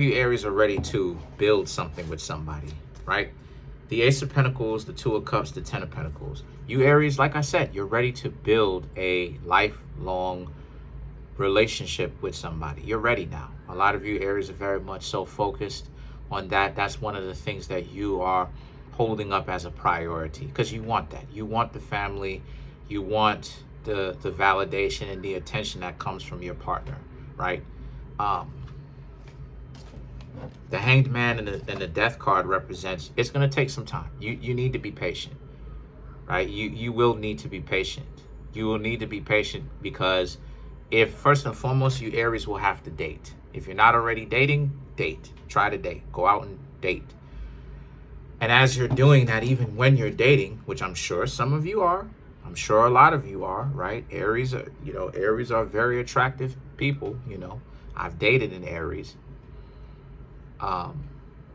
You Aries are ready to build something with somebody, right? The Ace of Pentacles, the Two of Cups, the Ten of Pentacles. You Aries, like I said, you're ready to build a lifelong relationship with somebody. You're ready now. A lot of you Aries are very much so focused on that. That's one of the things that you are holding up as a priority, because you want that. You want the family. You want the validation and the attention that comes from your partner, right? The Hanged Man and the Death card represents, it's going to take some time. You need to be patient, right? You will need to be patient. You will need to be patient because if, first and foremost, you Aries will have to date. If you're not already dating, date. Try to date. Go out and date. And as you're doing that, even when you're dating, which I'm sure some of you are, I'm sure a lot of you are, right? Aries are, Aries are very attractive people, I've dated an Aries.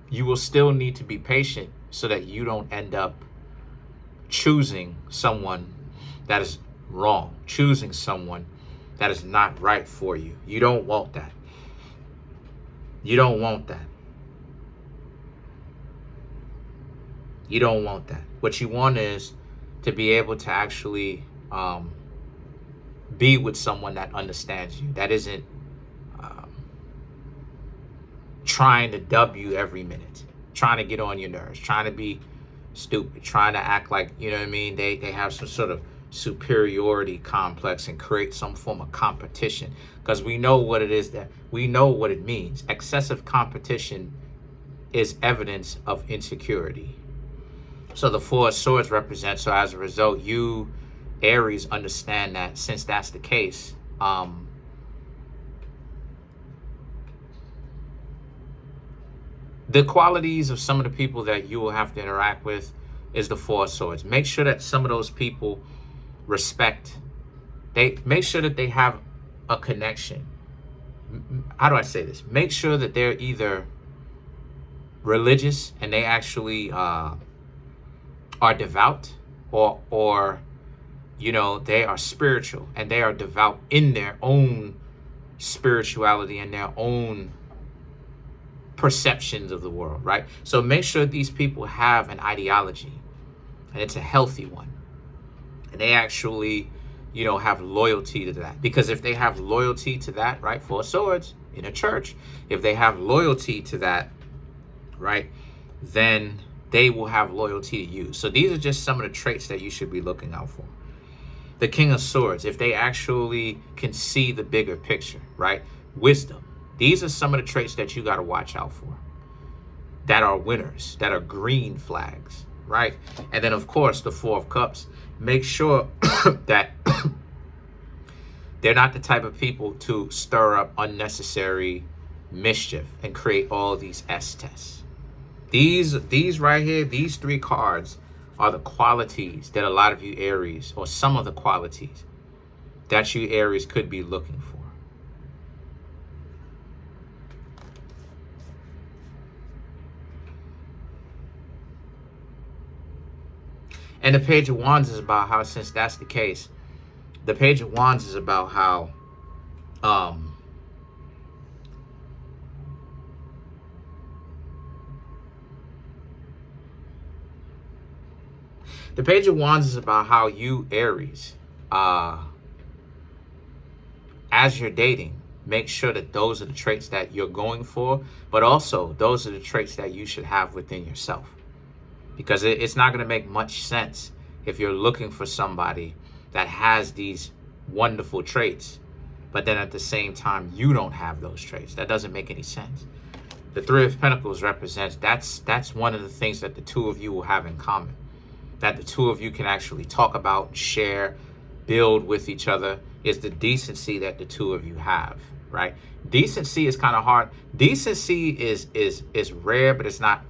You will still need to be patient so that you don't end up choosing someone that is wrong, choosing someone that is not right for you. You don't want that. You don't want that. You don't want that. What you want is to be able to actually be with someone that understands you, that isn't trying to dub you every minute, trying to get on your nerves, trying to be stupid, trying to act like, they have some sort of superiority complex and create some form of competition, because we know what it is, that we know what it means. Excessive competition is evidence of insecurity. So the Four of Swords represents, so as a result, you Aries understand that since that's the case, the qualities of some of the people that you will have to interact with is the Four of Swords. Make sure that some of those people make sure that they have a connection. How do I say this? Make sure that they're either religious and they actually are devout, or they are spiritual and they are devout in their own spirituality and their own perceptions of the world, right? So make sure these people have an ideology and it's a healthy one, and they actually have loyalty to that. Because if they have loyalty to that, right, Four of Swords in a church, if they have loyalty to that, right, then they will have loyalty to you. So these are just some of the traits that you should be looking out for. The King of Swords, if they actually can see the bigger picture, right? Wisdom. These are some of the traits that you got to watch out for, that are winners, that are green flags, right? And then, of course, the Four of Cups. Make sure that they're not the type of people to stir up unnecessary mischief and create all these S tests. These right here, these three cards are the qualities that a lot of you Aries, or some of the qualities that you Aries could be looking for. And the Page of Wands is about how, since that's the case, the Page of Wands is about how the Page of Wands is about how you Aries, as you're dating, make sure that those are the traits that you're going for, but also those are the traits that you should have within yourself. Because it's not going to make much sense if you're looking for somebody that has these wonderful traits, but then at the same time, you don't have those traits. That doesn't make any sense. The Three of Pentacles represents, that's one of the things that the two of you will have in common, that the two of you can actually talk about, share, build with each other, is the decency that the two of you have, right? Decency is kind of hard. Decency is rare, but it's not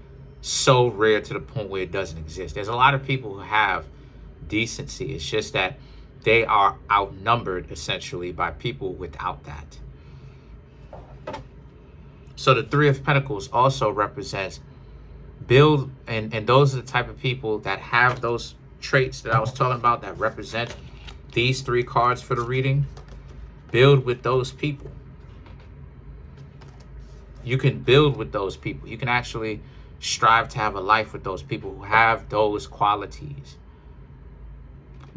so rare to the point where it doesn't exist. There's a lot of people who have decency. It's just that they are outnumbered essentially by people without that. So the Three of Pentacles also represents build, and those are the type of people that have those traits that I was talking about that represent these three cards for the reading. Build with those people. You can build with those people. You can actually strive to have a life with those people who have those qualities,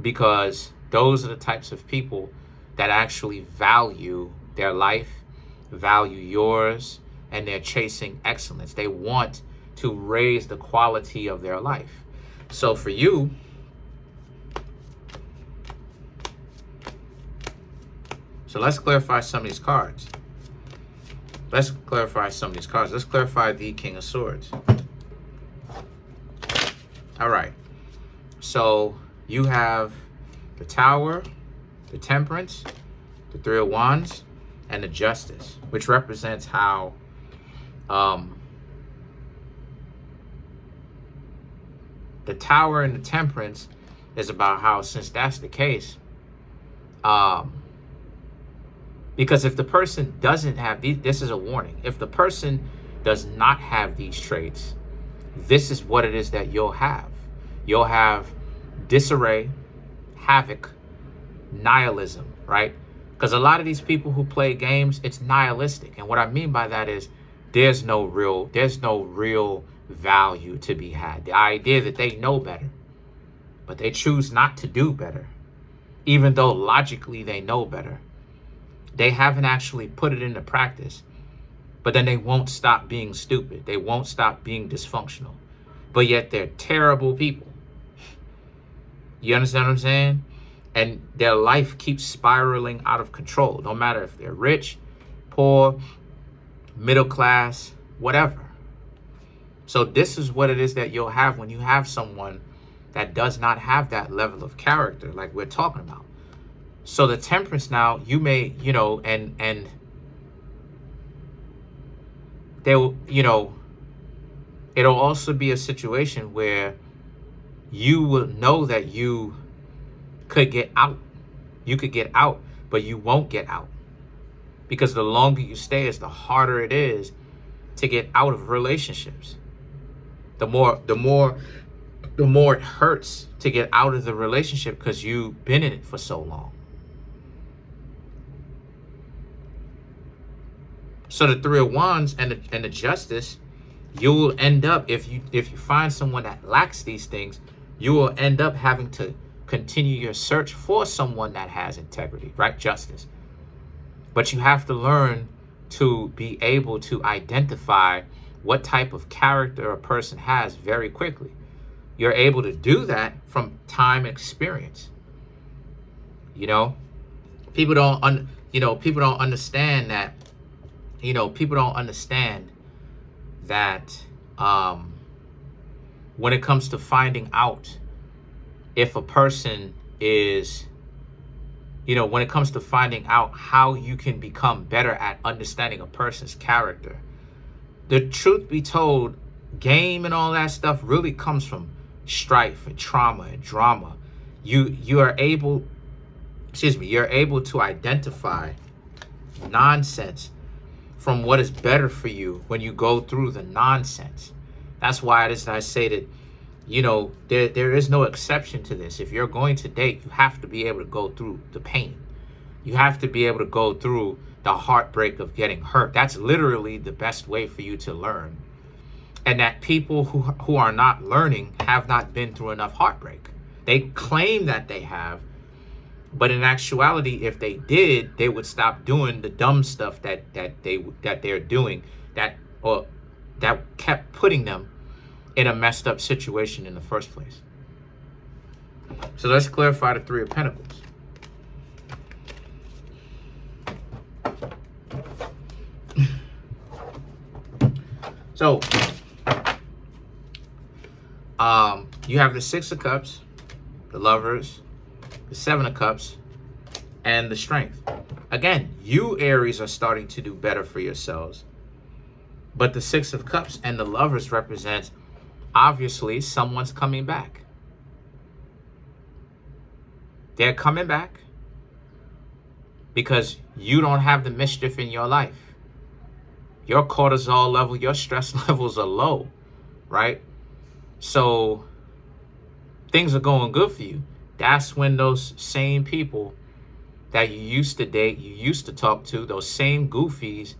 because those are the types of people that actually value their life, value yours, and they're chasing excellence. They want to raise the quality of their life. So for you, so let's clarify some of these cards. Let's clarify the King of Swords. All right. So you have the Tower, the Temperance, the Three of Wands, and the Justice, which represents how the Tower and the Temperance is about how, since that's the case, because if the person doesn't have these, this is a warning. If the person does not have these traits, this is what it is that you'll have. You'll have disarray, havoc, nihilism, right? Because a lot of these people who play games, it's nihilistic. And what I mean by that is there's no real value to be had. The idea that they know better, but they choose not to do better, even though logically they know better. They haven't actually put it into practice, but then they won't stop being stupid. They won't stop being dysfunctional, but yet they're terrible people. You understand what I'm saying? And their life keeps spiraling out of control, no matter if they're rich, poor, middle class, whatever. So this is what it is that you'll have when you have someone that does not have that level of character like we're talking about. So the Temperance now, you may, and they'll, it'll also be a situation where you will know that you could get out. You could get out, but you won't get out. Because the longer you stay, the harder it is to get out of relationships. The more it hurts to get out of the relationship because you've been in it for so long. So the Three of Wands and the Justice, you will end up, if you find someone that lacks these things, you will end up having to continue your search for someone that has integrity, right? Justice. But you have to learn to be able to identify what type of character a person has very quickly. You're able to do that from time and experience. People don't understand that. People don't understand that when it comes to finding out if a person is, when it comes to finding out how you can become better at understanding a person's character, the truth be told, game and all that stuff really comes from strife and trauma and drama. You're able to identify nonsense from what is better for you when you go through the nonsense. That's why I say that, there is no exception to this. If you're going to date, you have to be able to go through the pain. You have to be able to go through the heartbreak of getting hurt. That's literally the best way for you to learn. And that people who are not learning have not been through enough heartbreak. They claim that they have, but in actuality, if they did, they would stop doing the dumb stuff that they're doing that kept putting them in a messed up situation in the first place. So let's clarify the Three of Pentacles. So you have the Six of Cups, the Lovers, the Seven of Cups, and the Strength. Again, you Aries are starting to do better for yourselves. But the Six of Cups and the Lovers represents, obviously, someone's coming back. They're coming back because you don't have the mischief in your life. Your cortisol level, your stress levels are low, right? So things are going good for you. That's when those same people that you used to date, you used to talk to, those same goofies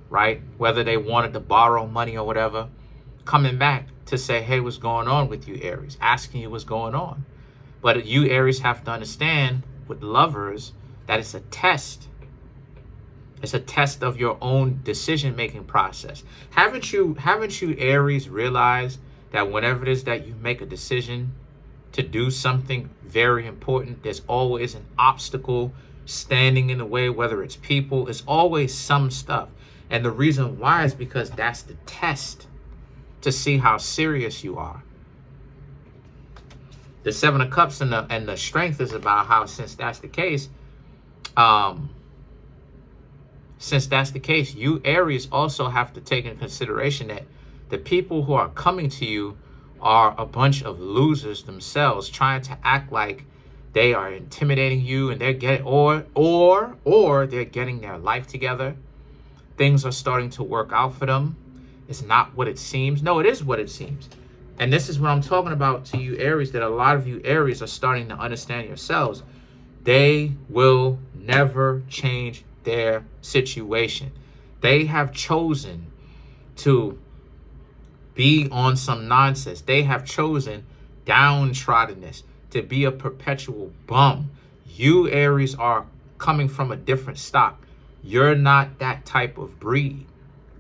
right? Whether they wanted to borrow money or whatever, coming back to say, hey, what's going on with you, Aries? Asking you what's going on. But you, Aries, have to understand with lovers that it's a test. It's a test of your own decision-making process. Haven't you, Aries, realized that whenever it is that you make a decision to do something very important, there's always an obstacle standing in the way, whether it's people, it's always some stuff. And the reason why is because that's the test to see how serious you are. The Seven of Cups and the Strength is about how, since that's the case, you, Aries, also have to take into consideration that the people who are coming to you are a bunch of losers themselves, trying to act like they are intimidating you, and they're getting or they're getting their life together. Things are starting to work out for them. It's not what it seems. No, it is what it seems. And this is what I'm talking about to you, Aries, that a lot of you, Aries, are starting to understand yourselves. They will never change their situation. They have chosen to be on some nonsense. They have chosen downtroddenness, to be a perpetual bum. You, Aries, are coming from a different stock. You're not that type of breed.